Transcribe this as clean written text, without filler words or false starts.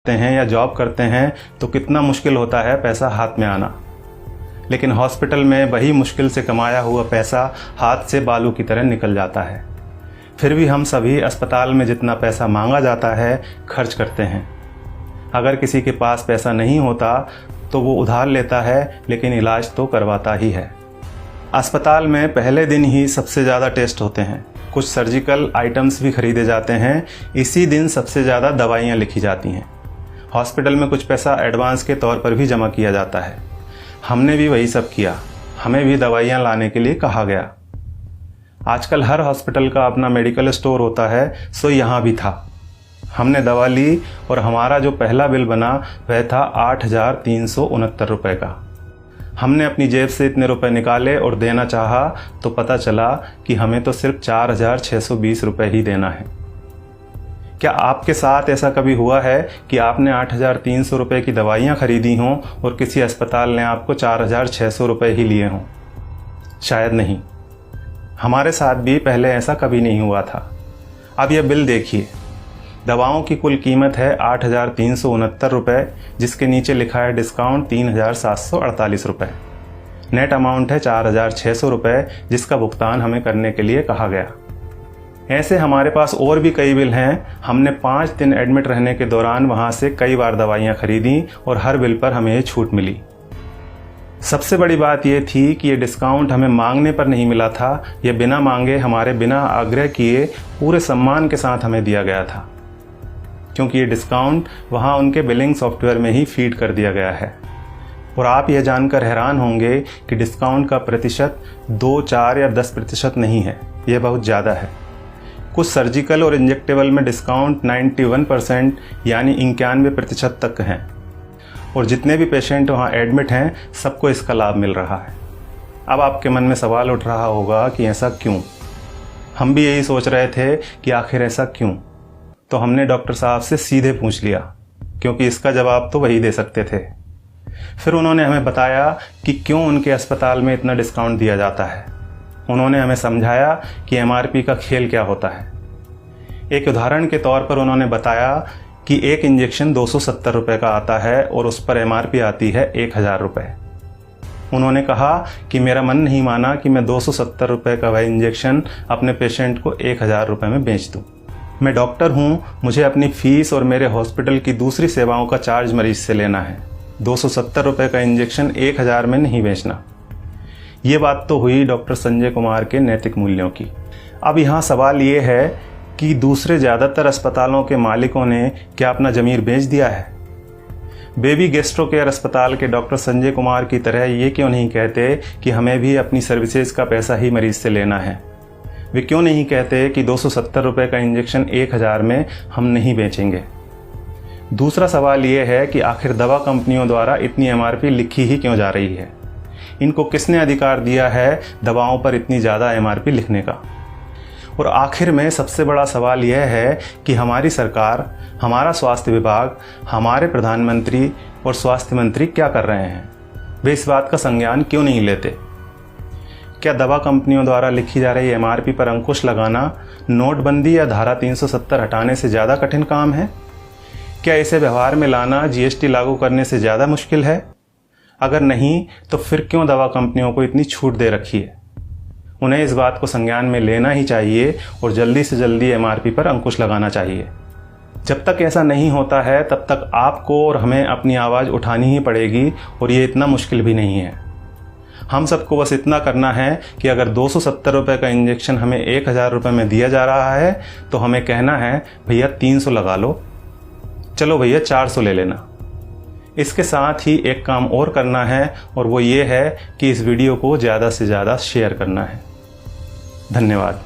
हैं या जॉब करते हैं तो कितना मुश्किल होता है पैसा हाथ में आना, लेकिन हॉस्पिटल में वही मुश्किल से कमाया हुआ पैसा हाथ से बालू की तरह निकल जाता है। फिर भी हम सभी अस्पताल में जितना पैसा मांगा जाता है खर्च करते हैं। अगर किसी के पास पैसा नहीं होता तो वो उधार लेता है, लेकिन इलाज तो करवाता ही है। अस्पताल में पहले दिन ही सबसे ज़्यादा टेस्ट होते हैं, कुछ सर्जिकल आइटम्स भी खरीदे जाते हैं, इसी दिन सबसे ज़्यादा दवाइयाँ लिखी जाती हैं। हॉस्पिटल में कुछ पैसा एडवांस के तौर पर भी जमा किया जाता है। हमने भी वही सब किया, हमें भी दवाइयाँ लाने के लिए कहा गया। आजकल हर हॉस्पिटल का अपना मेडिकल स्टोर होता है, सो यहाँ भी था। हमने दवा ली और हमारा जो पहला बिल बना वह था 8,369 रुपये का। हमने अपनी जेब से इतने रुपए निकाले और देना चाहा तो पता चला कि हमें तो सिर्फ 4,620 रुपये ही देना है। क्या आपके साथ ऐसा कभी हुआ है कि आपने 8,300 रुपये की दवाइयाँ खरीदी हों और किसी अस्पताल ने आपको 4,600 रुपये ही लिए हों? शायद नहीं। हमारे साथ भी पहले ऐसा कभी नहीं हुआ था। अब यह बिल देखिए, दवाओं की कुल कीमत है 8,369 रुपये, जिसके नीचे लिखा है डिस्काउंट 3,748 रुपये। नेट अमाउंट है 4,600 रुपये, जिसका भुगतान हमें करने के लिए कहा गया। ऐसे हमारे पास और भी कई बिल हैं। हमने 5 दिन एडमिट रहने के दौरान वहाँ से कई बार दवाइयाँ खरीदी और हर बिल पर हमें ये छूट मिली। सबसे बड़ी बात यह थी कि ये डिस्काउंट हमें मांगने पर नहीं मिला था, ये बिना मांगे हमारे बिना आग्रह किए पूरे सम्मान के साथ हमें दिया गया था, क्योंकि ये डिस्काउंट वहाँ उनके बिलिंग सॉफ्टवेयर में ही फीड कर दिया गया है। और आप यह जानकर हैरान होंगे कि डिस्काउंट का प्रतिशत 2, 4 या 10% नहीं है, यह बहुत ज़्यादा है। कुछ सर्जिकल और इंजेक्टेबल में डिस्काउंट 91% यानी 91% तक हैं, और जितने भी पेशेंट वहाँ एडमिट हैं सबको इसका लाभ मिल रहा है। अब आपके मन में सवाल उठ रहा होगा कि ऐसा क्यों? हम भी यही सोच रहे थे कि आखिर ऐसा क्यों। तो हमने डॉक्टर साहब से सीधे पूछ लिया, क्योंकि इसका जवाब तो वही दे सकते थे। फिर उन्होंने हमें बताया कि क्यों उनके अस्पताल में इतना डिस्काउंट दिया जाता है। उन्होंने हमें समझाया कि MRP का खेल क्या होता है। एक उदाहरण के तौर पर उन्होंने बताया कि एक इंजेक्शन 270 रुपये का आता है और उस पर MRP आती है 1,000 रुपये। उन्होंने कहा कि मेरा मन नहीं माना कि मैं 270 रुपये का वह इंजेक्शन अपने पेशेंट को 1,000 रुपये में बेच दूँ। मैं डॉक्टर हूँ, मुझे अपनी फ़ीस और मेरे हॉस्पिटल की दूसरी सेवाओं का चार्ज मरीज से लेना है। 270 रुपये का इंजेक्शन 1,000 में नहीं बेचना। ये बात तो हुई डॉक्टर संजय कुमार के नैतिक मूल्यों की। अब यहाँ सवाल ये है कि दूसरे ज़्यादातर अस्पतालों के मालिकों ने क्या अपना ज़मीर बेच दिया है? बेबी गैस्ट्रो केयर अस्पताल के डॉक्टर संजय कुमार की तरह ये क्यों नहीं कहते कि हमें भी अपनी सर्विसेज का पैसा ही मरीज से लेना है? वे क्यों नहीं कहते कि 270 रुपये का इंजेक्शन 1,000 में हम नहीं बेचेंगे? दूसरा सवाल ये है कि आखिर दवा कंपनियों द्वारा इतनी MRP लिखी ही क्यों जा रही है? इनको किसने अधिकार दिया है दवाओं पर इतनी ज़्यादा MRP लिखने का? और आखिर में सबसे बड़ा सवाल यह है कि हमारी सरकार, हमारा स्वास्थ्य विभाग, हमारे प्रधानमंत्री और स्वास्थ्य मंत्री क्या कर रहे हैं? वे इस बात का संज्ञान क्यों नहीं लेते? क्या दवा कंपनियों द्वारा लिखी जा रही MRP पर अंकुश लगाना नोटबंदी या धारा 370 हटाने से ज़्यादा कठिन काम है? क्या इसे व्यवहार में लाना GST लागू करने से ज़्यादा मुश्किल है? अगर नहीं तो फिर क्यों दवा कंपनियों को इतनी छूट दे रखी है? उन्हें इस बात को संज्ञान में लेना ही चाहिए और जल्दी से जल्दी MRP पर अंकुश लगाना चाहिए। जब तक ऐसा नहीं होता है तब तक आपको और हमें अपनी आवाज़ उठानी ही पड़ेगी, और ये इतना मुश्किल भी नहीं है। हम सबको बस इतना करना है कि अगर 270 रुपये का इंजेक्शन हमें 1,000 रुपये में दिया जा रहा है तो हमें कहना है भैया 300 लगा लो, चलो भैया 400 ले लेना। इसके साथ ही एक काम और करना है, और वो ये है कि इस वीडियो को ज़्यादा से ज़्यादा शेयर करना है। धन्यवाद।